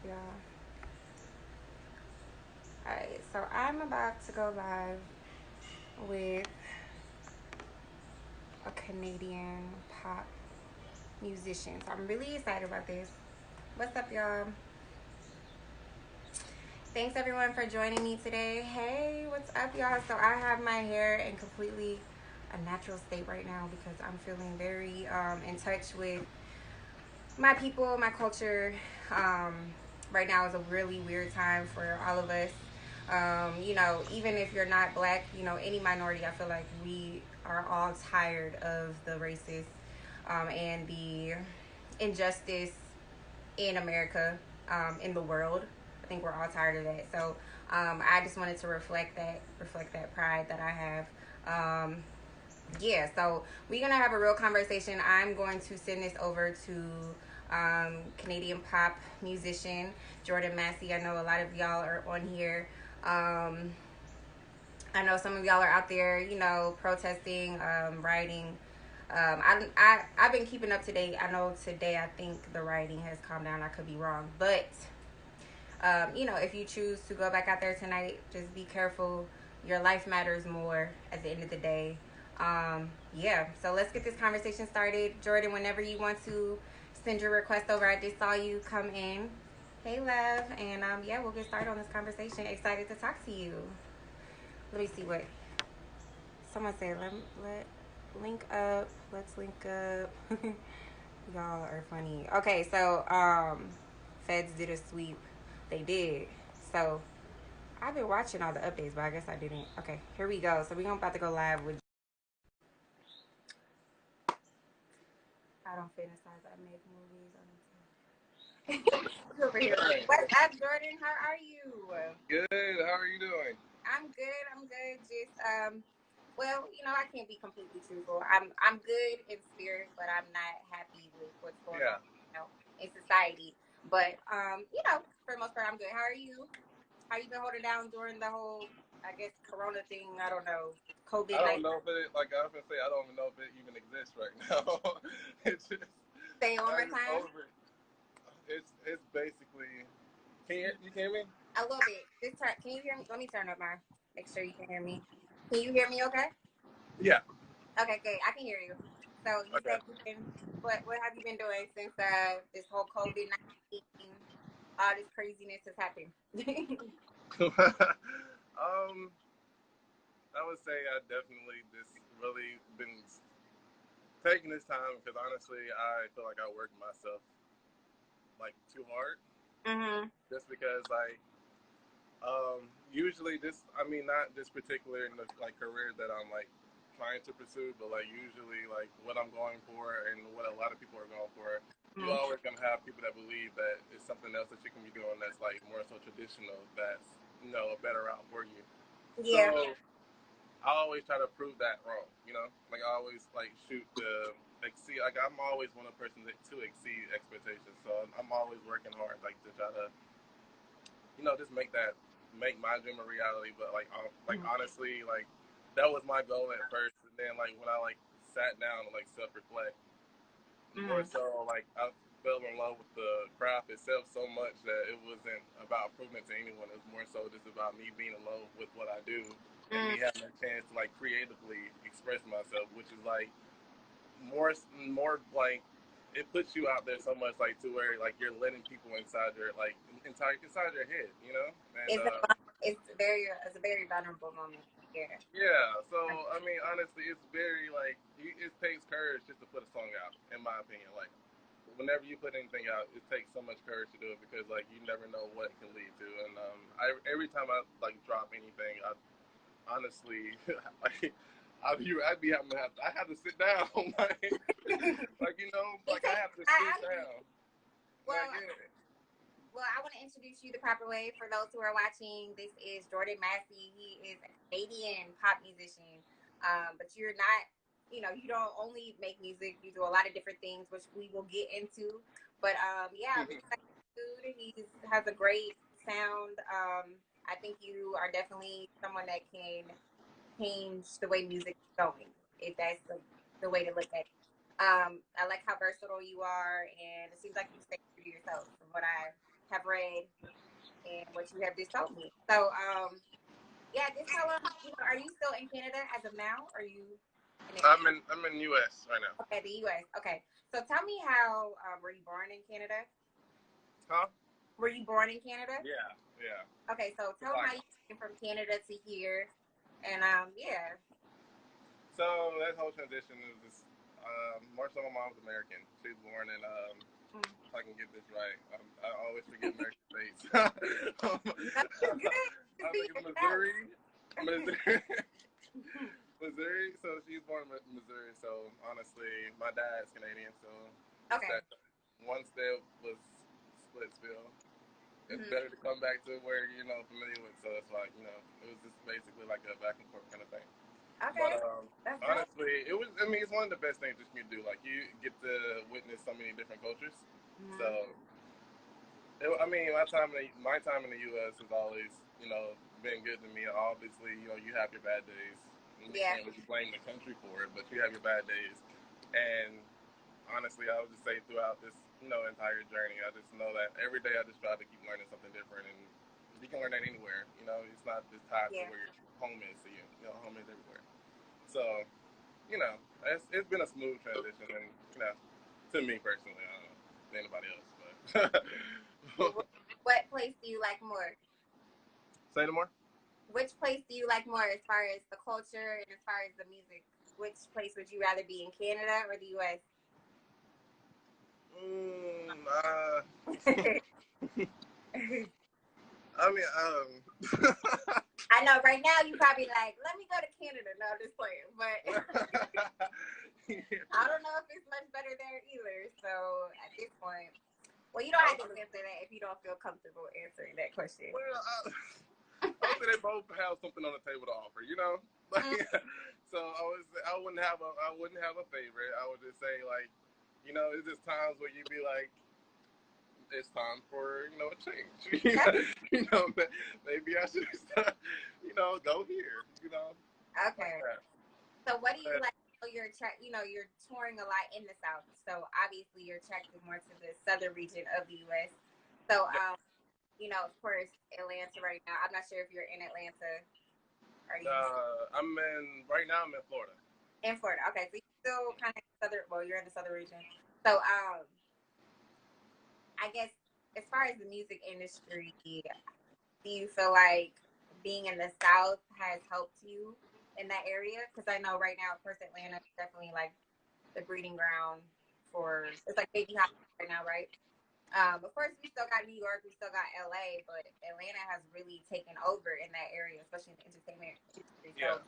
y'all? Alright, so I'm about to go live with a Canadian pop musician. So I'm really excited about this. What's up, y'all? Thanks everyone for joining me today. Hey, what's up, y'all? So I have my hair in completely a natural state right now because I'm feeling very in touch with my people, my culture. Um, right now is a really weird time for all of us. Even if you're not black, any minority, I feel like we are all tired of the racist and the injustice in America, in the world. I think we're all tired of that. So I just wanted to reflect that pride that I have. Yeah, so we're gonna have a real conversation. I'm going to send this over to Canadian pop musician Jordan Massey. I know a lot of y'all are on here. I know some of y'all are out there, protesting, rioting. I've been keeping up to date. I know today I think the rioting has calmed down. I could be wrong, but if you choose to go back out there tonight, just be careful. Your life matters more at the end of the day. Yeah, so let's get this conversation started. Jordan, whenever you want to send your request over, I just saw you come in. Hey, love. And yeah, we'll get started on this conversation. Excited to talk to you. Let me see what someone said. Let link up. Let's link up. Y'all are funny. Okay, so feds did a sweep. They did. So I've been watching all the updates, but I guess I didn't. Okay, here we go. So we're about to go live with. I don't fantasize. I make movies on over here. Right. What's up, Jordan? How are you? Good. How are you doing? I'm good. I'm good. Just well, I can't be completely truthful. I'm good in spirit, but I'm not happy with what's going Yeah. on, in society. But for the most part, I'm good. How are you? How you been holding down during the whole, I guess, Corona thing? I don't know, I COVID don't 19. know if it, like I often say, I don't even know if it even exists right now. It's just, Say it one I more just time. over it. It's basically, you hear me? A little bit. Can you hear me? Let me turn up my. Make sure you can hear me. Can you hear me? Okay. Yeah. Okay, good. I can hear you. So you Okay. said you've been. What have you been doing since this whole COVID-19, all this craziness has happened? um, I would say I definitely just really been taking this time because honestly, I feel like I work myself like too hard. Mhm. Just because usually this, I mean, not this particular in the like career that I'm like trying to pursue, but like usually like what I'm going for and what a lot of people are going for, you Mhm. always gonna have people that believe that it's something else that you can be doing that's like more so traditional, that's a better route for you. Yeah. So I always try to prove that wrong, like I always like shoot to exceed. Like I'm always one of the person to exceed expectations. So I'm always working hard, like to try to just make my dream a reality. But like Mhm. honestly, like that was my goal at first, and then like when I like sat down and like self reflect, more Mhm. so like I fell in love with the craft itself so much that it wasn't about proving it to anyone. It was more so just about me being in love with what I do and Mhm. me having a chance to like creatively express myself, which is like more like it puts you out there so much like to where like you're letting people inside your like inside your head, and It's a it's a very vulnerable moment. Yeah. yeah. So I mean, honestly, it's very like it takes courage just to put a song out, in my opinion. Like whenever you put anything out, it takes so much courage to do it because like you never know what it can lead to. And every time I like drop anything, I honestly like I'd be having to I have to sit down It like I takes. have to sit down. Well, Like yeah. Well, I want to introduce you the proper way for those who are watching. This is Jordan Massey. He is a Canadian pop musician, but you're not. You don't only make music. You do a lot of different things, which we will get into. But yeah, I'm excited. Dude, he has a great sound. I think you are definitely someone that can change the way music is going. If that's the way to look at it. I like how versatile you are, and it seems like you stay true to yourself, from what I have read and what you have just told me. So, yeah, just tell them. Are you still in Canada as of now? Or are you? I'm in U.S. right now. Okay, the U.S. Okay, so tell me how were you born in Canada? Huh? Were you born in Canada? Yeah. Okay, so tell them how you came from Canada to here, and yeah. So that whole transition is just, more so my mom's American. She was born in, if I can get this right, I always forget American states. I think it's Missouri. Missouri. So she's born in Missouri. So honestly, my dad's Canadian. So okay. One step was Splitsville. It's better to come back to where you're familiar with. So it's like it was just basically like a back and forth kind of thing. Okay. But honestly, it was. I mean, it's one of the best things that you can do. Like you get to witness so many different cultures. So, I mean, my time in the U.S. has always, been good to me. Obviously, you have your bad days. You can't really blame the country for it, but you have your bad days. And honestly, I would just say throughout this, entire journey, I just know that every day I just try to keep learning something different, and you can learn that anywhere. It's not just tied to where your home is to you. Home is everywhere. So, it's been a smooth transition, and to me personally, I don't know to anybody else, but. What place do you like more? Say no more. Which place do you like more as far as the culture and as far as the music? Which place would you rather be in, Canada or the U.S.? I mean, I know right now you probably like, let me go to Canada. No, I'm just playing, but I don't know if it's much better there either. So at this point, well, you don't have to answer that if you don't feel comfortable answering that question. Well, I would say they both have something on the table to offer, So I wouldn't have a favorite. I would just say it's just times where you'd be like, it's time for a change. Maybe I should go here. Okay. Like so what do you like? You're touring a lot in the South, so obviously you're attracted more to the southern region of the U.S. So of course Atlanta right now. I'm not sure if you're in Atlanta. Are you? Right now I'm in Florida. In Florida, okay. So you're still kind of southern. Well, you're in the southern region. So I guess as far as the music industry, do you feel like being in the South has helped you in that area? Because I know right now, of course, Atlanta is definitely like the breeding ground for, it's like baby hot right now, right? Of course, we still got New York, we still got LA, but Atlanta has really taken over in that area, especially in the entertainment industry. So,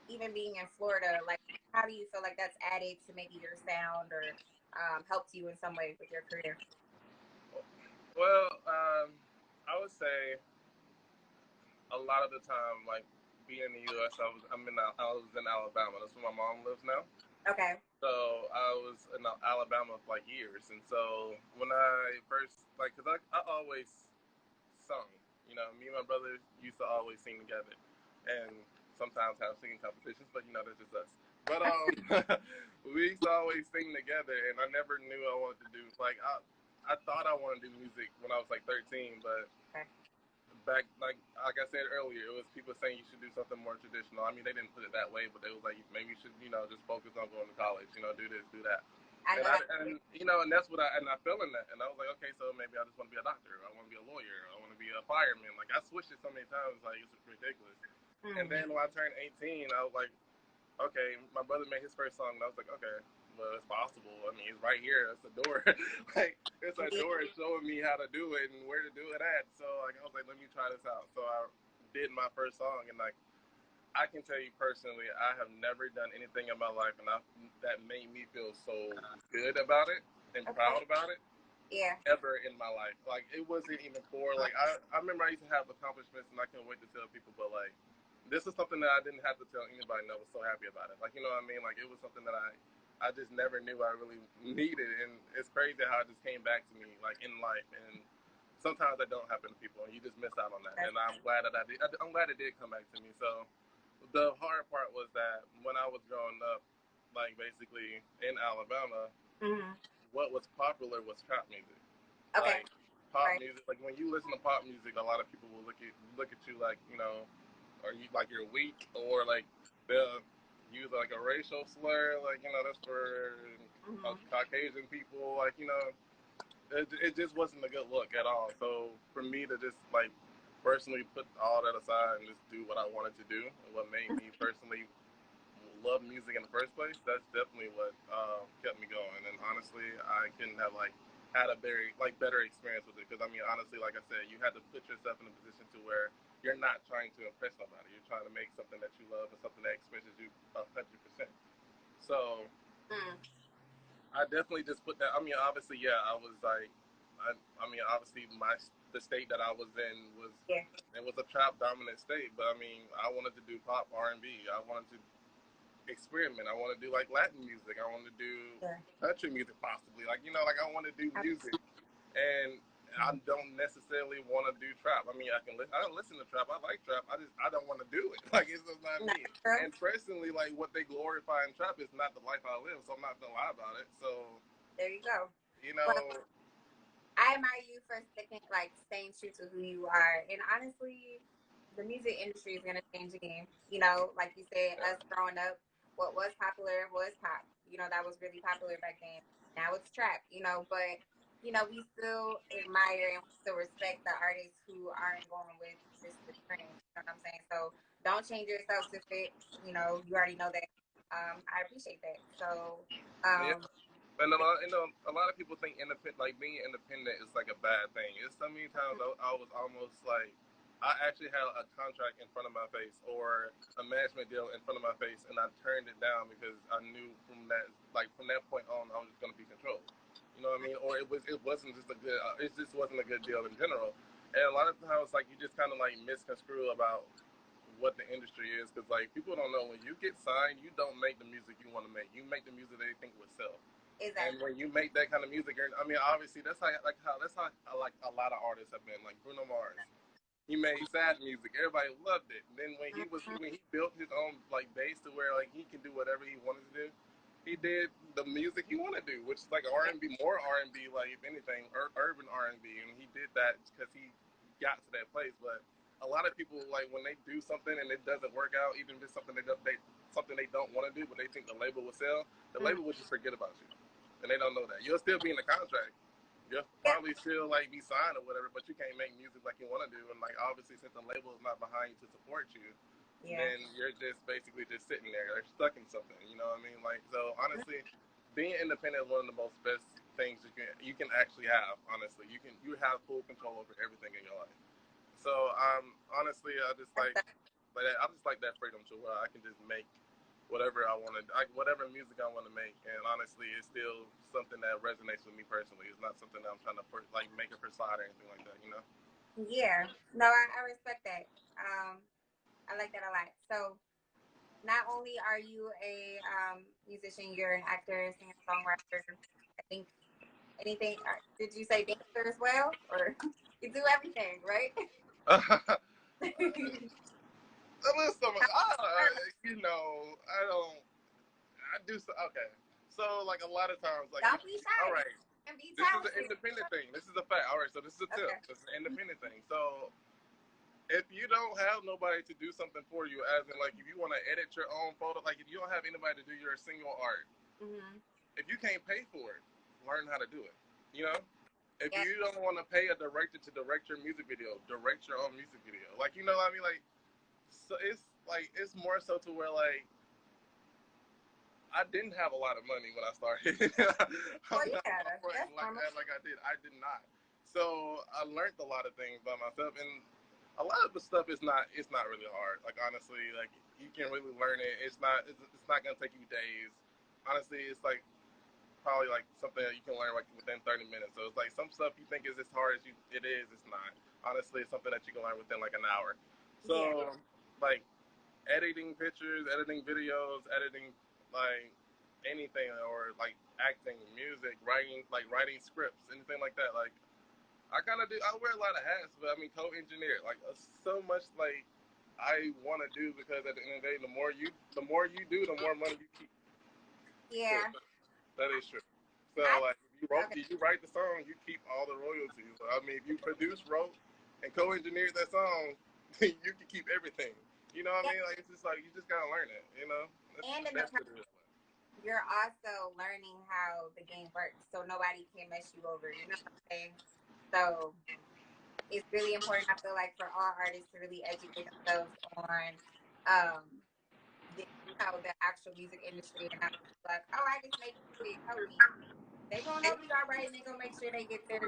even being in Florida, like, how do you feel like that's added to maybe your sound or helped you in some way with your career? Well, I would say a lot of the time, like being in the U.S., I was in Alabama. That's where my mom lives now. Okay. So I was in Alabama for like years, and so when I first because I always sung. Me and my brother used to always sing together, and sometimes have singing competitions, but that's just us. But we used to always sing together, and I never knew I wanted to do I thought I wanted to do music when I was like 13, but back like I said earlier, it was people saying you should do something more traditional. I mean, they didn't put it that way, but they was like maybe you should just focus on going to college. Do this, do that. And that's what I fell in that, and I was like, okay, so maybe I just want to be a doctor. I want to be a lawyer. I want to be a fireman. Like I switched it so many times, like it's ridiculous. And then when I turned 18, I was like, okay, my brother made his first song, and I was like, okay, well, it's possible. I mean, it's right here. It's a door. It's a door showing me how to do it and where to do it at. So, I was like, let me try this out. So, I did my first song, and, I can tell you personally, I have never done anything in my life, and that made me feel so good about it and proud about it. Yeah. Ever in my life. It wasn't even for, I remember I used to have accomplishments, and I couldn't wait to tell people, but, this is something that I didn't have to tell anybody, and I was so happy about it. You know what I mean? It was something that I just never knew I really needed, and it's crazy how it just came back to me, in life, and sometimes that don't happen to people, and you just miss out on that, and I'm glad that I did. I'm glad it did come back to me. So the hard part was that when I was growing up, basically in Alabama, what was popular was trap music. Okay. Like pop Right. music, like when you listen to pop music, a lot of people will look at you like, are you like you're weak, or like they'll use like a racial slur, like that's for Mm-hmm. Caucasian people, like it just wasn't a good look at all. So for me to just like personally put all that aside and just do what I wanted to do, and what made me personally love music in the first place, that's definitely what kept me going. And honestly, I couldn't have like had a very like better experience with it, because I mean, honestly, like I said, you had to put yourself in a position to where you're not trying to impress somebody. You're trying to make something that you love and something that expresses you 100%. So Mm. I definitely just put that. I mean, obviously, yeah, I was like, I mean, obviously, the state that I was in was Yeah. it was a trap dominant state. But I mean, I wanted to do pop R&B. I wanted to experiment. I want to do like Latin music. I want to do Yeah. country music, possibly. Like like I want to do music, and I don't necessarily want to do trap. I mean, I don't listen to trap. I like trap. I don't want to do it. Like it's just not No, me. true. And personally, like what they glorify in trap is not the life I live. So I'm not gonna lie about it. So There you go. you Well, know, I admire you for sticking, like, staying true to who you are. And honestly, the music industry is gonna change again. Like you said, us growing up, what was popular was pop. That was really popular back then. Now it's trap. But we still admire and we still respect the artists who aren't going with just the trend. You know what I'm saying? So don't change yourself to fit. You already know that. I appreciate that. So, yeah. um, And a lot of people think independent, like being independent, is like a bad thing. It's so many times I was almost like, I actually had a contract in front of my face or a management deal in front of my face, and I turned it down because I knew from that point on, I was just going to be controlled. You know what I mean? Or it wasn't just a good, it just wasn't a good deal in general. And a lot of times, like you just kind of like misconstrue about what the industry is, because like people don't know, when you get signed, you don't make the music you want to make. You make the music they think would sell. And exactly. when you make that kind of music, I mean, obviously that's how like a lot of artists have been. Like Bruno Mars, he made sad music. Everybody loved it. And then Mhm. when he built his own like base to where like he can do whatever he wanted to do, he did the music he wanted to do, which is like R&B, more R&B, like if anything, urban R&B. And he did that because he got to that place. But a lot of people, like when they do something and it doesn't work out, even if it's something something they don't want to do, but they think the label will sell, the Mhm. label will just forget about you, and they don't know that you'll still be in the contract. You'll Yeah. probably still like be signed or whatever, but you can't make music like you want to do. And like obviously, since the label is not behind you to support you, Yeah. then you're just basically just sitting there, you're stuck in something. You know what I mean? Like so, honestly, being independent is one of the most best things you can actually have. Honestly, you have full control over everything in your life. So honestly, I just like that freedom to where I can just make whatever I want to, whatever music I want to make. And honestly, it's still something that resonates with me personally. It's not something that I'm trying to like make a facade or anything like that. You know? Yeah. No, I respect that. I like that a lot. So not only are you a musician, you're an actor, singer, songwriter. I think anything. Did you say dancer as well, or you do everything, right? Listen, I don't. I do so. Okay, so like a lot of times, like Don't be all shy right, and be this is an talented. independent thing. This is a fact. All right, so this is a tip. Okay. This is an independent thing. So if you don't have nobody to do something for you, as in like if you want to edit your own photo, like if you don't have anybody to do your single art, Mm-hmm. if you can't pay for it, learn how to do it. You know, if Yeah. you don't want to pay a director to direct your music video, direct your own music video. Like what I mean, like so it's more so to where like I didn't have a lot of money when I started. Well, I'm not yeah, gonna front that's normal. like I did. I did not. So I learned a lot of things by myself, and a lot of the stuff is not. It's not really hard. Like honestly, like you can really learn it. It's not gonna take you days. Honestly, it's like probably like something that you can learn like within 30 minutes. So it's like some stuff you think is as hard as it is. It's not. Honestly, it's something that you can learn within like an hour. Yeah. So like editing pictures, editing videos, editing like anything, or like acting, music, writing scripts, anything like that. Like I kind of do. I wear a lot of hats, but I mean, co-engineer, like so much like I want to do, because at the end of the day, the more you do, the more money you keep. So Yeah. that is true. So I like If you write the song, you keep all the royalties. I mean, if you produced, wrote, and co-engineered that song, you can keep everything. You know what I mean? Like, it's just like, you just gotta learn it, you know? And in the process, you're also learning how the game works, so nobody can mess you over. You know what I'm saying? So it's really important, I feel like, for all artists to really educate themselves on, the actual music industry, and not like, oh, I just make music, help me. They're gonna help you all right, and they're gonna make sure they get their,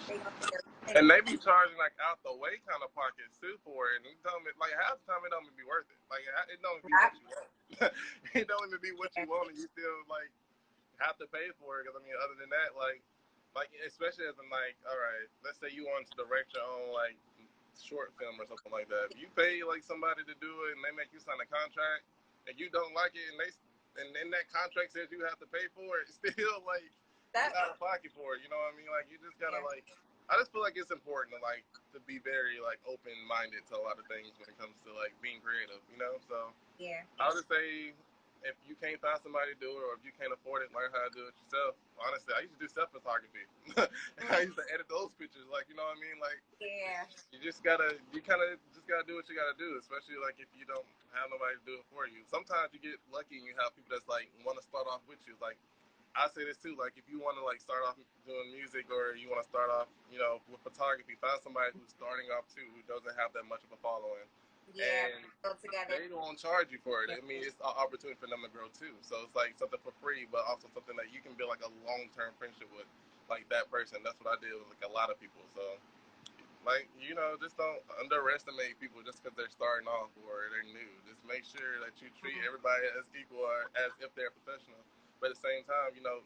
they gonna get their. And they be charging like out the way kind of pockets too for it. And tell me, like, half the time it don't even be worth it. Like, it don't even be what you want. It don't even be what you want, and you still like have to pay for it. Because I mean, other than that, like especially as in like, all right, let's say you want to direct your own like short film or something like that. If you pay like somebody to do it, and they make you sign a contract, and you don't like it, and then that contract says you have to pay for it, still like you out of pocket for it. You know what I mean? Like, you just gotta like. I just feel like it's important to be very like open-minded to a lot of things when it comes to like being creative, you know. So I would just say, if you can't find somebody to do it, or if you can't afford it, learn how to do it yourself. Honestly, I used to do self-photography. I used to edit those pictures, like, you know what I mean? Like, you kind of just gotta do what you gotta do, especially like if you don't have nobody to do it for you. Sometimes you get lucky and you have people that's like want to start off with you, like. I say this too, like, if you want to like start off doing music, or you want to start off, you know, with photography, find somebody who's starting off too, who doesn't have that much of a following. And they won't charge you for it. I mean, it's an opportunity for them to grow too. So it's like something for free, but also something that you can build like a long-term friendship with, like that person. That's what I did with like a lot of people. So, like, you know, just don't underestimate people just because they're starting off or they're new. Just make sure that you treat everybody as equal, or as if they're professional. But at the same time, you know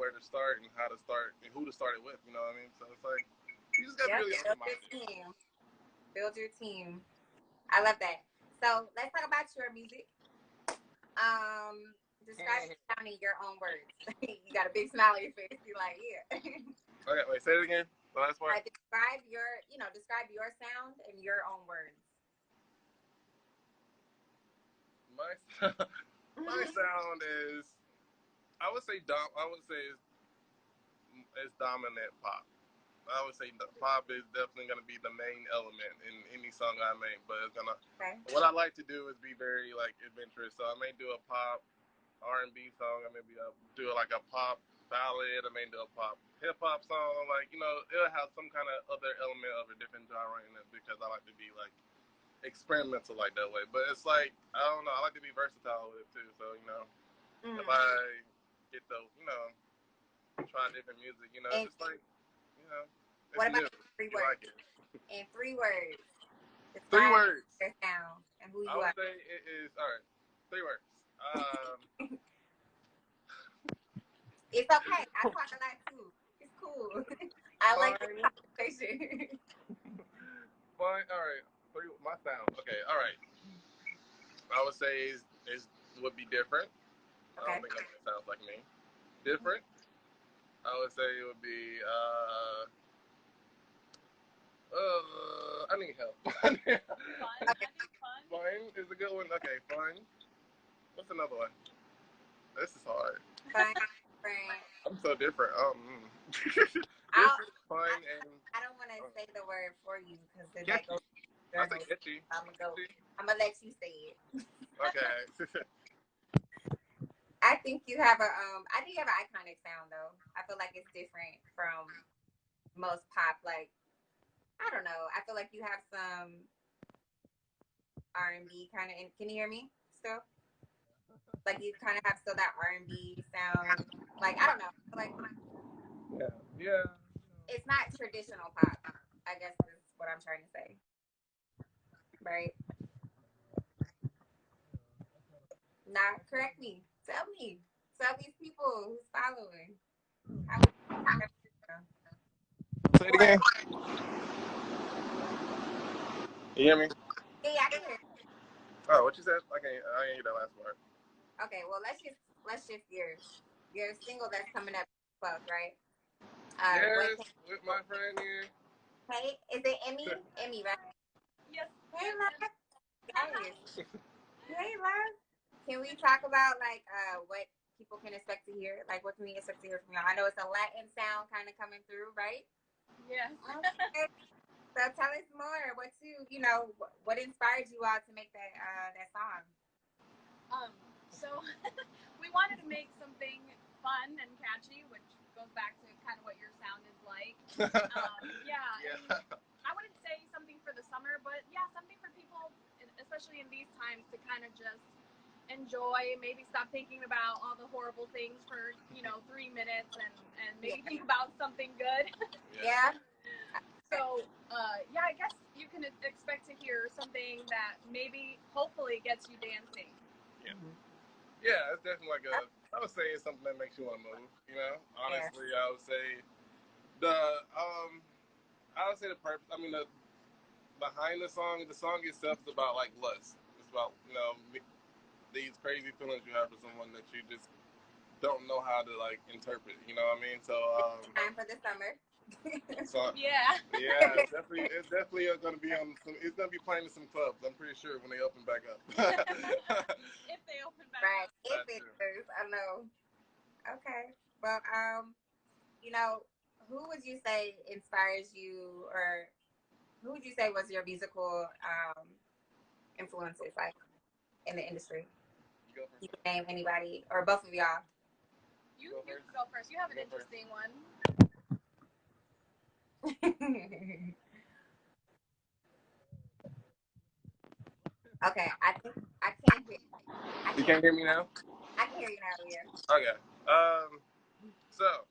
where to start and how to start and who to start it with. You know what I mean? So it's like, you just got to really build your team. I love that. So let's talk about your music. Describe the sound in your own words. You got a big smile on your face. You're like, yeah. Okay, wait, say it again. The last part. Describe your sound in your own words. My sound is, I would say it's dominant pop. I would say pop is definitely going to be the main element in any song I make. But it's gonna. Okay. What I like to do is be very like adventurous. So I may do a pop R&B song. I may do like a pop ballad. I may do a pop hip hop song. Like, you know, it'll have some kind of other element of a different genre in it, because I like to be like experimental like that way. But it's like, I don't know, I like to be versatile with it too. So, you know, if I get to, you know, try different music, you know, it's just like, you know, what about 3 words? Like in 3 words. 3 words. Your sound and who you are. I would say it is, all right, 3 words. It's okay. I talk a lot too. It's cool. I like the conversation. Fine. All right. My sound. Okay. All right. I would say is would be different. Okay. I don't think that sounds like me. Different. I would say it would be I need help. Fun. Okay. Fun is a good one. Okay, fun. What's another one? This is hard. Fun. I'm so different. Different, fun, and I don't want to say the word for you because then that goes. I say catchy. I'm gonna let you say it. Okay. I think you have an iconic sound though. I feel like it's different from most pop. Like, I don't know. I feel like you have some R&B kind of. Can you hear me still? Like, you kind of have still that R&B sound. Like, I don't know. Like, yeah. It's not traditional pop, I guess is what I'm trying to say. Right? Now, correct me. Tell me. Tell these people who's following. Say it again. You hear me? Yeah, I can hear you. Oh, what you said? I can't hear that last part. Okay, well, let's shift gears. Your single that's coming up 12th, right? Yes, with my friend here. Hey, is it Emi? Emi, right? Yes. Hey, love. Guys. Hey, love. Can we talk about like what people can expect to hear? Like, what can we expect to hear from y'all? I know it's a Latin sound kind of coming through, right? Yes. Okay. So tell us more. What inspired you all to make that song? So we wanted to make something fun and catchy, which goes back to kind of what your sound is like. Yeah. I wouldn't say something for the summer, but yeah, something for people, especially in these times, to kind of just enjoy, maybe stop thinking about all the horrible things for 3 minutes and maybe think about something good. Yeah. So yeah, I guess you can expect to hear something that maybe hopefully gets you dancing. Yeah, it's definitely like I would say it's something that makes you want to move, honestly. I would say the purpose, I mean, behind the song itself is about like lust. It's about these crazy feelings you have for someone that you just don't know how to like interpret. You know what I mean? So time for the summer. So yeah, it's definitely gonna be on some. It's gonna be playing in some clubs. I'm pretty sure when they open back up. If they open back right. up, If it is, I know. Okay. Well, who would you say inspires you, or who would you say was your musical influences, like in the industry? You go You can name anybody, or both of y'all. You can go first. You have an interesting one. Okay, I think I can't hear. You can't hear me now? I can hear you now, yeah. Okay. So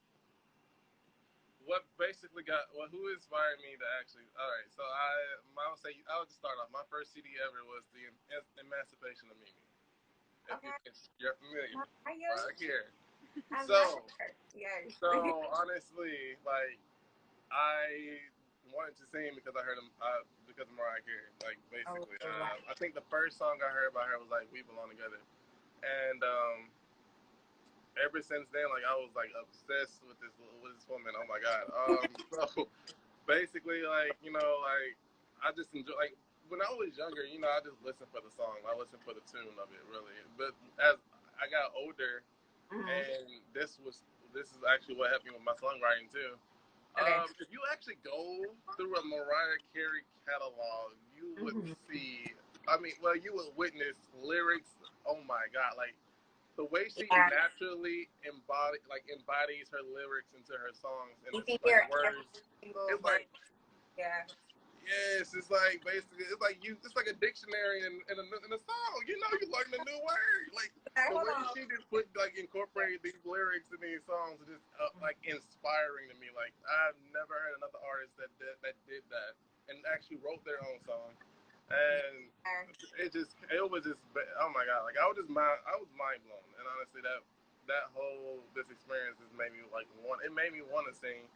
what basically who inspired me to actually? All right. So I'll just start off. My first CD ever was the Emancipation of Mimi. Okay. You're familiar. Right here. So honestly, like I wanted to sing because I heard him because of Mariah Carey. Like basically, I think the first song I heard by her was like "We Belong Together," and ever since then, like I was like obsessed with this woman. Oh my god. So basically, like like I just enjoy like when I was younger, I just listened for the song. I listened for the tune of it, really. But as I got older, and this is actually what helped me with my songwriting too. Okay. If you actually go through a Mariah Carey catalog, you would see. I mean, well, you would witness lyrics. Oh my God! Like the way she naturally embodies her lyrics into her songs, and you it's can hear like words. It's like yes, it's like basically it's like a dictionary in a song. You learn a new word. Like the way she just incorporated these lyrics in these songs is just like inspiring to me. Like I've never heard another artist that did that and actually wrote their own song. And it was just oh my god, like I was mind blown. And honestly this experience has made me made me want to sing.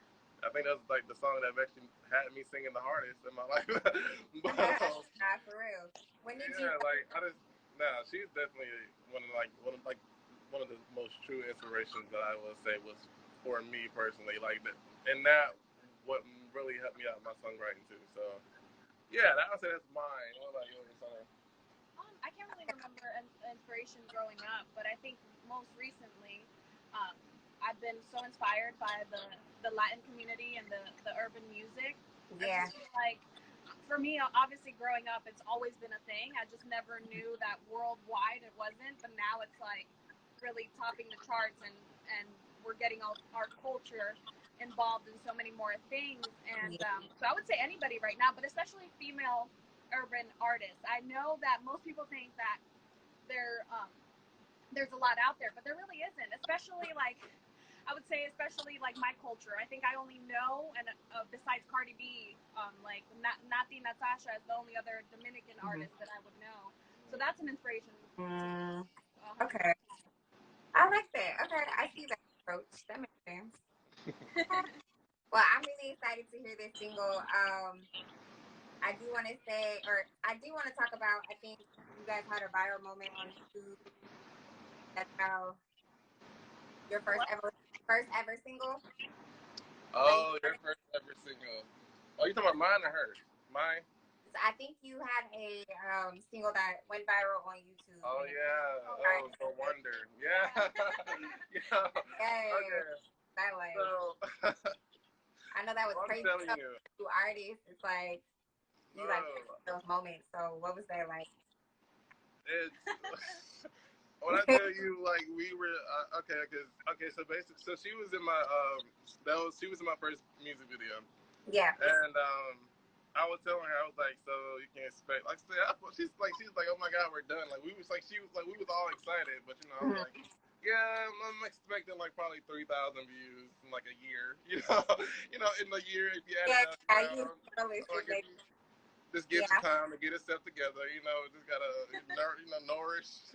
I think that's like the song that actually had me singing the hardest in my life. For real. When did she's definitely one of the most true inspirations that I would say was for me personally. Like that, and that what really helped me out in my songwriting too. So yeah, I would say that's mine. What about yours, Sarah? I can't really remember an inspiration growing up, but I think most recently, I've been so inspired by the Latin community and the urban music. Yeah. I just feel like, for me, obviously growing up, it's always been a thing. I just never knew that worldwide it wasn't, but now it's like really topping the charts, and we're getting our culture involved in so many more things. And so I would say anybody right now, but especially female urban artists. I know that most people think that there's a lot out there, but there really isn't. Especially especially my culture. I think I only know, and besides Cardi B, like Nati Natasha is the only other Dominican artist that I would know. So that's an inspiration. Okay. I like that. Okay, I see that approach. That makes sense. Well, I'm really excited to hear this single. I do want to talk about. I think you guys had a viral moment on YouTube. That's how your first ever single. Oh, your first ever single. Oh, you talking about mine or hers? Mine. I think you had a single that went viral on YouTube. Oh yeah, that was The Wonder. Yeah, yeah. Hey, Okay. that like. So I know that was crazy. I'm telling you, artists, it's like you like those moments. So what was that like? It's when I tell you, like, we were so basically, so she was in my she was in my first music video. Yeah. And I was telling her, I was like, so you can expect, like, she's like, oh my God, we're done. Like, we was all excited, but you know, I was like, yeah, I'm expecting like probably 3,000 views in like a year. In a year if you add it up. Just give some time to get itself together. Just gotta nourish,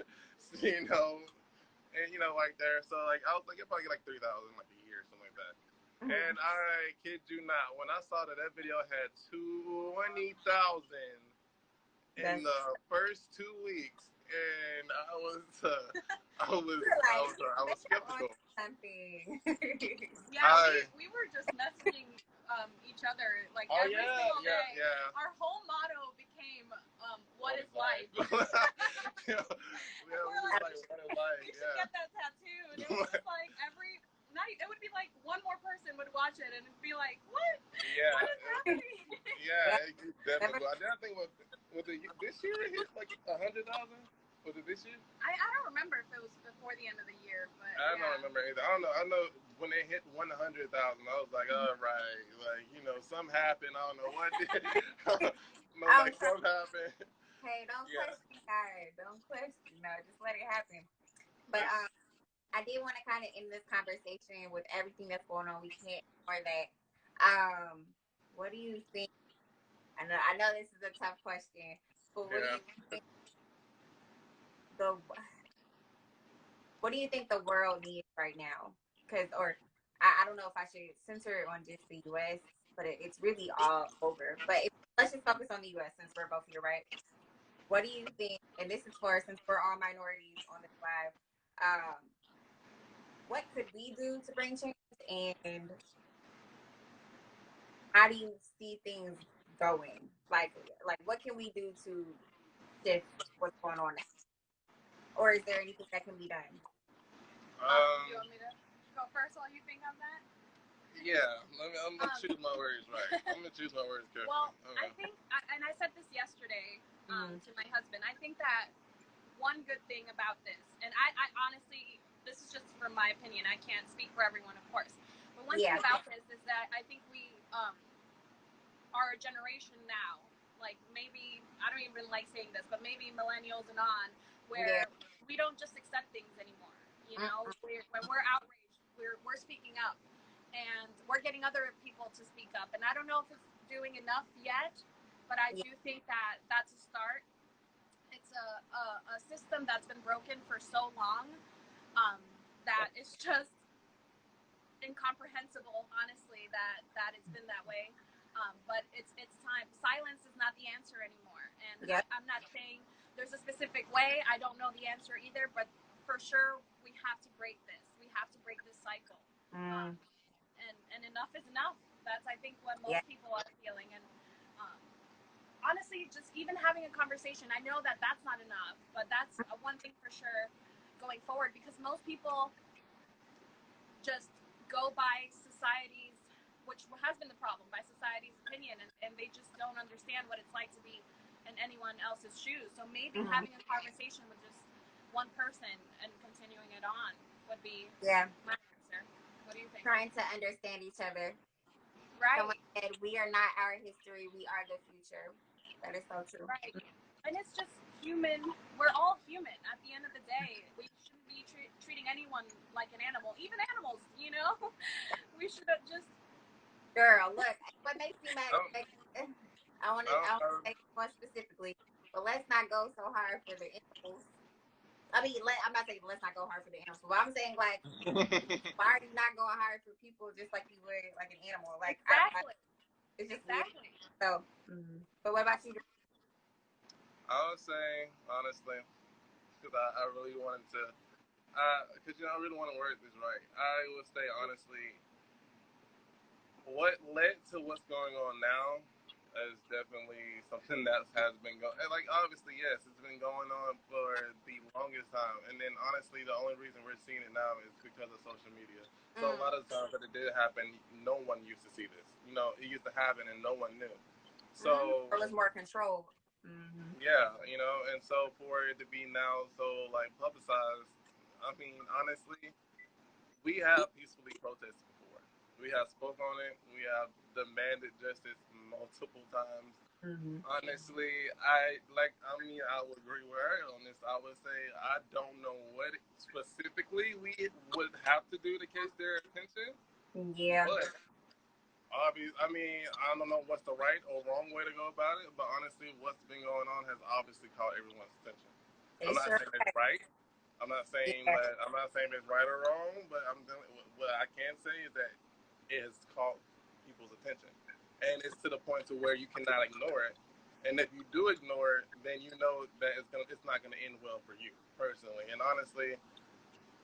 and like there. So like I was like, you'll probably get like 3,000 like a year, something like that. And I kid you not, when I saw that video had 20,000 in the first 2 weeks, and I was skeptical. Something. We were just messaging each other like every single day. Yeah. Our whole motto became what is life? We were like, what is life? You should get that tattoo. And it was just like every night, it would be like one more person would watch it and it'd be like, what? Yeah. What is happening? Yeah, definitely. I think this year it hit like 100,000. Was it this year? I don't remember if it was before the end of the year, but I don't remember either. I don't know. I know when they hit 100,000, I was like, all right, like something happened. I don't know what did. Something happened. Hey, don't question God. Don't question. No, just let it happen. But I did want to kind of end this conversation with everything that's going on. We can't ignore that. What do you think? I know this is a tough question, but what do you think what do you think the world needs right now? I don't know if I should censor it on just the U.S., but it's really all over. But let's just focus on the U.S. since we're both here, right? What do you think? And this is since we're all minorities on this live. What could we do to bring change, and how do you see things going? Like what can we do to shift what's going on now? Or is there anything that can be done? Do you want me to go first while you think on that? Yeah, I'm going to choose my words right. I'm going to choose my words carefully. Well, I think, and I said this yesterday to my husband, I think that one good thing about this, and I honestly, this is just from my opinion, I can't speak for everyone, of course, but one thing about this is that I think we are a generation now, like maybe, I don't even like saying this, but maybe millennials and on, where we don't just accept things anymore. When we're outraged, we're speaking up, and we're getting other people to speak up. And I don't know if it's doing enough yet, but I do think that that's a start. It's a system that's been broken for so long that it's just incomprehensible, honestly, that it's been that way. But it's time. Silence is not the answer anymore. And I'm not saying there's a specific way. I don't know the answer either, but for sure we have to break this. We have to break this cycle. And enough is enough. That's, I think, what most people are feeling. And honestly, just even having a conversation, I know that that's not enough, but that's one thing for sure going forward, because most people just go by society's, which has been the problem, by society's opinion, and they just don't understand what it's like to be in anyone else's shoes. So maybe having a conversation with just one person and continuing it on would be my answer. What do you think? Trying to understand each other. Right. Someone said, we are not our history, we are the future. That is so true. Right. And it's just human. We're all human. At the end of the day, we shouldn't be treating anyone like an animal. Even animals, we should have just... Girl, look, what makes me mad, I want to say more specifically, but let's not go so hard for the animals. I mean, I'm not saying let's not go hard for the animals, but I'm saying, like, why are you not going hard for people just like you would like an animal? Like, exactly. It's just exactly weird. So, but what about you? I would say, honestly, because I really wanted to, because I really want to word this right. I would say, honestly, what led to what's going on now is definitely something that has been going. Like obviously, yes, it's been going on for the longest time. And then honestly, the only reason we're seeing it now is because of social media. So a lot of times that it did happen, no one used to see this. You know, it used to happen and no one knew. So it was more controlled. Yeah, you know, and so for it to be now so like publicized, I mean, honestly, we have peacefully protested before. We have spoke on it. We have demanded justice multiple times. Honestly, I would agree with her on this. I would say I don't know what specifically we would have to do to catch their attention. Yeah. But obviously, I mean, I don't know what's the right or wrong way to go about it, but honestly, what's been going on has obviously caught everyone's attention. I'm not saying it's right. I'm not saying it's right or wrong, but what I can say is that it has caught people's attention, and it's to the point to where you cannot ignore it. And if you do ignore it, then you know that it's not gonna end well for you personally. And honestly,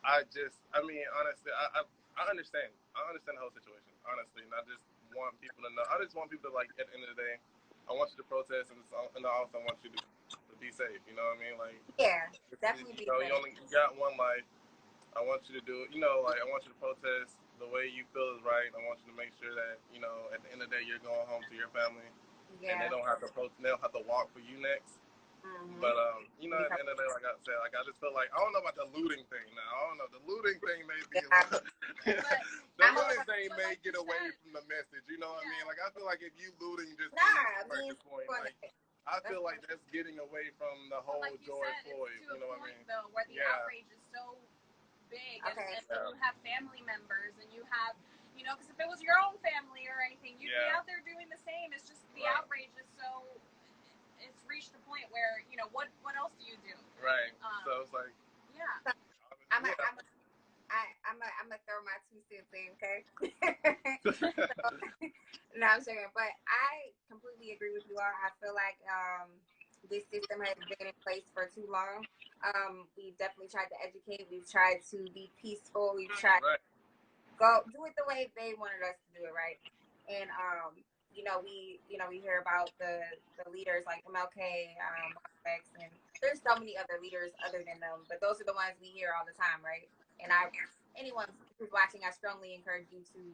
I understand. I understand the whole situation, honestly, and I just want people to know. I just want people to, like, at the end of the day, I want you to protest, and I also want you to be safe. You know what I mean? Like, yeah, definitely. You got one life. I want you to do it. You know, like, I want you to protest the way you feel is right. I want you to make sure that, you know, at the end of the day, you're going home to your family, and they don't have to they don't have to walk for you next. But you know, at the end of the day, like I said, like I just feel like I don't know about the looting thing now. I don't know. The looting thing may be the looting thing may get away from the message. You know what I mean? Like I feel like if you looting just at this point, like I feel like that's getting away from the whole George Floyd. You know what I mean? Though, where the outrage is so big, and you have family members, and you have, you know, because if it was your own family or anything, you'd be out there doing the same. It's just the outrage is so. It's reached the point where, you know, what else do you do? Right. So it's like, I'm gonna throw my 2 cents in, okay? No, I'm joking, but I completely agree with you all. I feel like this system has been in place for too long. We've definitely tried to educate. We've tried to be peaceful. We've tried to go do it the way they wanted us to do it, right? And we hear about the leaders like MLK, and there's so many other leaders other than them, but those are the ones we hear all the time, right? And anyone who's watching, I strongly encourage you to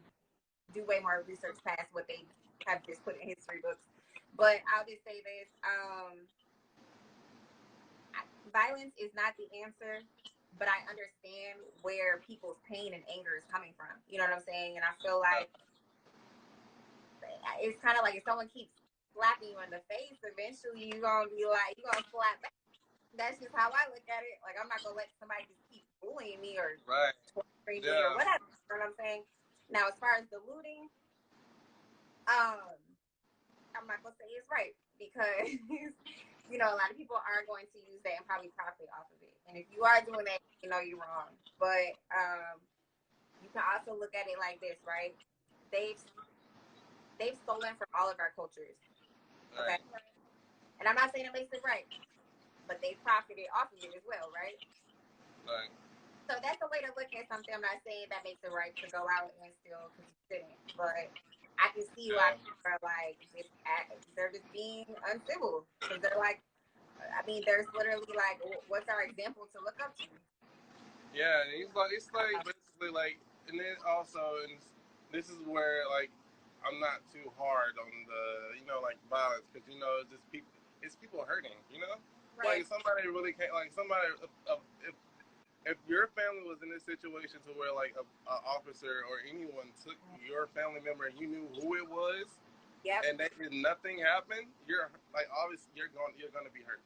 do way more research past what they have just put in history books. But I'll just say this: violence is not the answer, but I understand where people's pain and anger is coming from. You know what I'm saying? And I feel like it's kind of like if someone keeps slapping you in the face, eventually you're gonna slap back. That's just how I look at it. Like, I'm not gonna let somebody just keep bullying me or torturing me or whatever. You know what I'm saying? Now, as far as the looting, I'm not gonna say it's right because you know a lot of people are going to use that and probably profit off of it. And if you are doing that, you know you're wrong. But you can also look at it like this, right? They've stolen from all of our cultures. Okay. And I'm not saying it makes it right, but they profited off of it as well, right? Right. So that's a way to look at something. I'm not saying that makes it right to go out and steal because you shouldn't, but I can see why people are like, they're just being uncivil because they're like, I mean, there's literally like, what's our example to look up to? Yeah, it's like basically like, and then also, and this is where like I'm not too hard on the like violence because it's people hurting, like somebody really can't like somebody if your family was in this situation to where like a officer or anyone took your family member and you knew who it was, and that nothing happened, you're like obviously you're going to be hurt.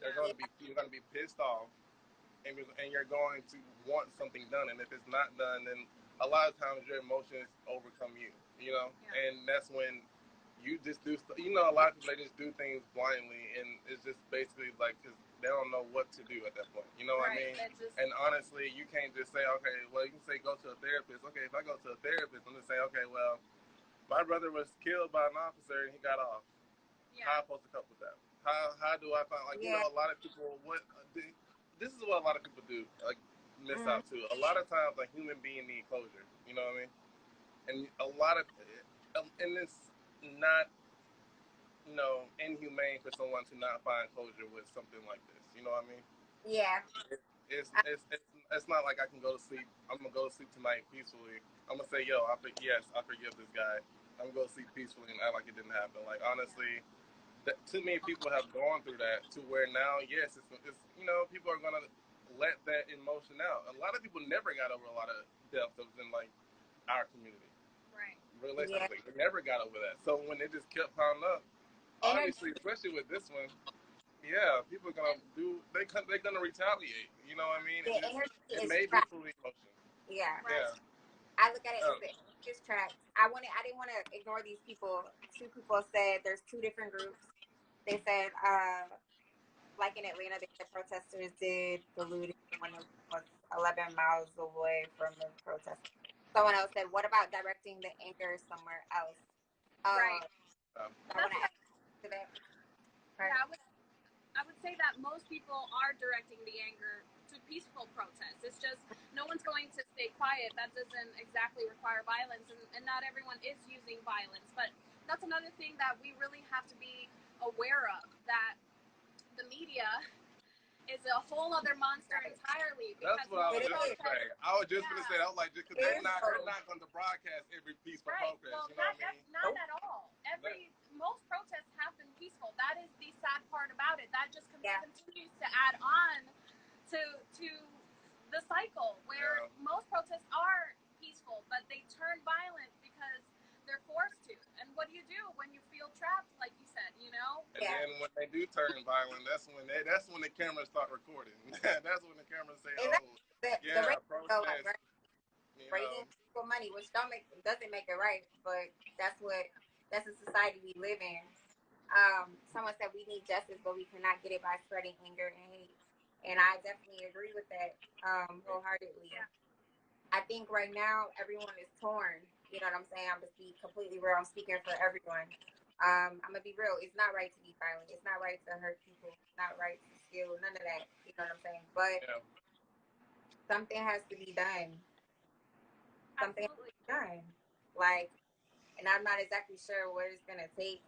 You're going to be pissed off. And you're going to want something done, and if it's not done, then a lot of times your emotions overcome you, and that's when you just do. A lot of people they just do things blindly, and it's just basically like because they don't know what to do at that point. You know what I mean? And honestly, you can't just say, okay, well, you can say go to a therapist. Okay, if I go to a therapist, I'm just saying, okay, well, my brother was killed by an officer and he got off. How am I supposed to cope with that? How do I find a lot of people this is what a lot of people do, like miss out to. A lot of times, a human being need closure. You know what I mean? And a lot of, and it's not you know, inhumane for someone to not find closure with something like this. You know what I mean? Yeah. It's not like I can go to sleep. I'm gonna go to sleep tonight peacefully. I'm gonna say, yo, I forgive this guy. I'm gonna go to sleep peacefully and act like it didn't happen. Like honestly, too many people have gone through that to where now, yes, it's you know, people are gonna let that emotion out. A lot of people never got over a lot of deaths that was in like our community. Right. Realistically, they never got over that. So when it just kept piling up, obviously, especially with this one, yeah, people are gonna they're gonna retaliate. You know what I mean? It may be full of emotion. Yeah. Yeah. I look at it as this track. I didn't want to ignore these people. Two people said there's two different groups. They said, like in Atlanta, the protesters did the looting when it was 11 miles away from the protest. Someone else said, what about directing the anger somewhere else? Right. I want to add to that. Right. Yeah, I would say that most people are directing the anger to peaceful protests. It's just no one's going to stay quiet. That doesn't exactly require violence, and not everyone is using violence. But that's another thing that we really have to be aware of, that the media is a whole other monster entirely. That's what I was just going to say. I was just going to say that. I was like, because they're not going to broadcast every peaceful protest. Well, you know what I mean? Not at all. Most protests have been peaceful. That is the sad part about it. That just continues to add on to the cycle where most protests are peaceful, but they turn violent because they're forced to. And what do you do when you feel trapped, like you said, you know? And then when they do turn violent, that's when the cameras start recording. That's when the cameras say, protest. Rating for money, which doesn't make it right, but that's the society we live in. Someone said we need justice, but we cannot get it by spreading anger and hate. And I definitely agree with that wholeheartedly. Yeah. I think right now everyone is torn. You know what I'm saying? I'm just be completely real. I'm speaking for everyone. I'm gonna be real. It's not right to be violent. It's not right to hurt people. It's not right to steal. None of that. You know what I'm saying? But something has to be done. Something has to be done. Like, and I'm not exactly sure what it's gonna take.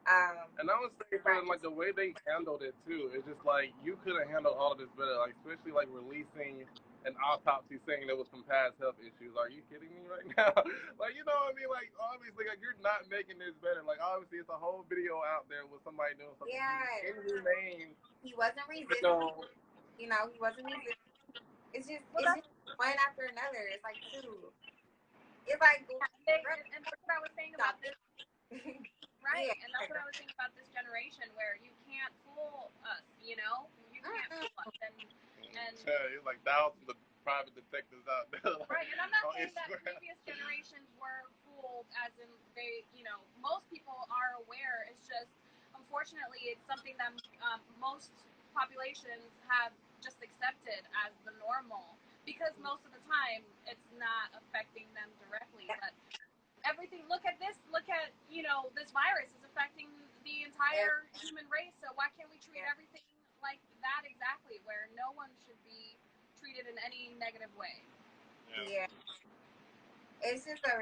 And I was saying, like the way they handled it too, it's just like you could have handled all of this better. Like especially like releasing an autopsy saying there was some past health issues. Are you kidding me right now? Like you know what I mean? Like obviously, like you're not making this better. Like obviously, it's a whole video out there with somebody doing something inhumane. He wasn't resisting. You know, he wasn't resisting. It's just one after another. It's like two. It's like, and that's what I was saying about this. Right, and that's what I was saying about this generation, where you can't fool us, you know? You can't fool us. And you're like thousands of private detectives out there. Right, and I'm not saying that previous generations were fooled, as in they, you know, most people are aware. It's just, unfortunately, it's something that most populations have just accepted as the normal, because most of the time it's not affecting them directly, but everything, look at this, you know, this virus is affecting the entire human race, so why can't we treat everything like that exactly, where no one should be treated in any negative way? Yeah. It's just I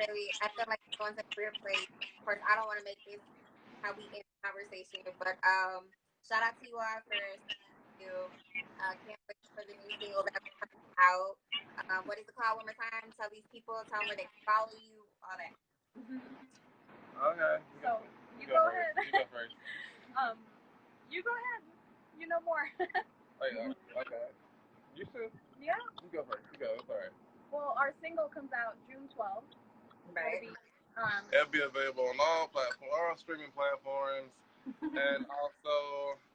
feel like it's going to a weird place. Of course, I don't want to make this how we end the conversation, but shout out to you all for you. Can't wait for the new single that's coming out. What is it called one more time? Tell them where they can follow you, all that. Okay. So you go ahead. You go first. You go ahead. You know more. Okay. You should. Yeah. You go first. You go. It's all right. Well, our single comes out June 12th. Right. It'll be available on all platforms, all streaming platforms, and also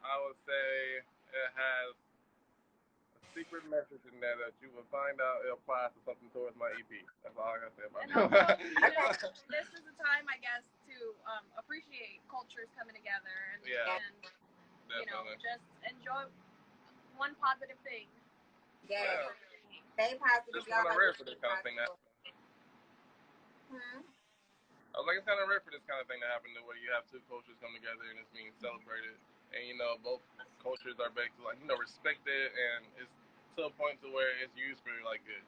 I would say it has a secret message in there that you will find out it applies to something towards my EP. That's all I gotta say about it. Also, you know, this is a time, I guess, to appreciate cultures coming together and you know, just enjoy one positive thing. Yeah. Stay positive. It's kind of rare for this kind of thing to happen. I was like, it's kind of rare for this kind of thing to happen, where you have two cultures come together and it's being celebrated, and you know both cultures are basically like, you know, respected, and it's to a point to where it's used for like good.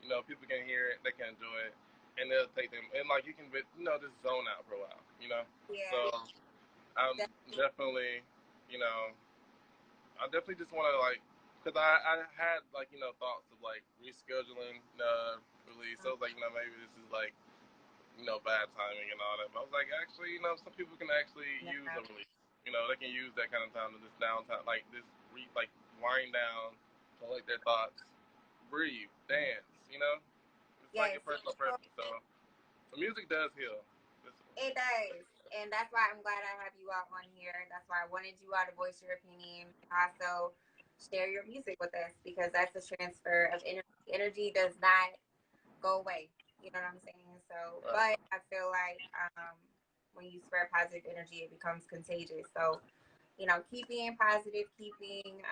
You know, people can hear it, they can enjoy it, and they'll take them, and like you can, you know, just zone out for a while. You know. Yeah. So I'm definitely, you know, I definitely just want to like, cause I had like thoughts of like rescheduling the release. So I was like, maybe this is like bad timing and all that. But I was like, actually, some people can actually use a release. They can use that kind of time to this downtime, like this, like wind down, collect their thoughts, breathe, dance. It's like a personal preference. So the music does heal. It does. And that's why I'm glad I have you out on here. That's why I wanted you all to voice your opinion and also share your music with us, because that's a transfer of energy. Energy does not go away. You know what I'm saying? So, but I feel like when you spread positive energy, it becomes contagious. So, keep being positive, keep being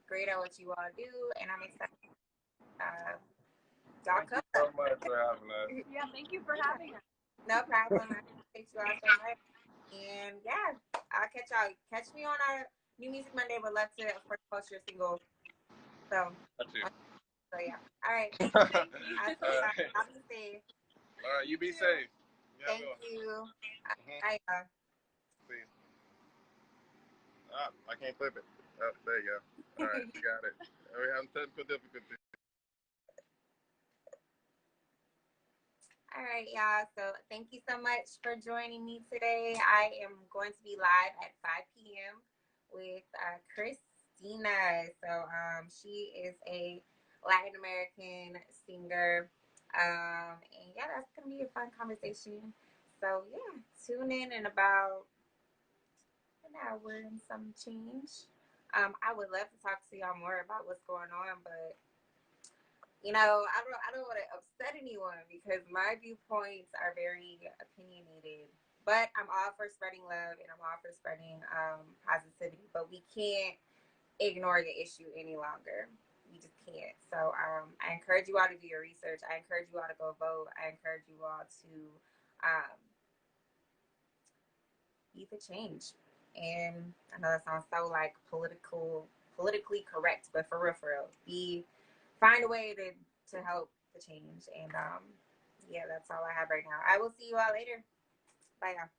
great at what you all do, and I'm excited. Y'all come. Thank you so much for having us. Yeah, thank you for having us. No problem. I appreciate you all so much. And yeah, I'll catch y'all. Catch me on our New Music Monday. Would love to, of course, post your single. So, yeah. All right. I'll be safe. All right, you be safe. Thank you. Bye. See. I can't flip it. Oh, there you go. All right, you got it. We're having technical difficulties. All right, y'all. So thank you so much for joining me today. I am going to be live at 5 p.m. with Christina. So she is a Latin American singer. And yeah, that's going to be a fun conversation. So yeah, tune in about an hour and some change. I would love to talk to y'all more about what's going on, but I don't want to upset anyone because my viewpoints are very opinionated. But I'm all for spreading love and I'm all for spreading positivity. But we can't ignore the issue any longer. We just can't. So I encourage you all to do your research. I encourage you all to go vote. I encourage you all to be the change. And I know that sounds so like politically correct, but for real, find a way to help the change. And yeah, that's all I have right now. I will see you all later. Bye now.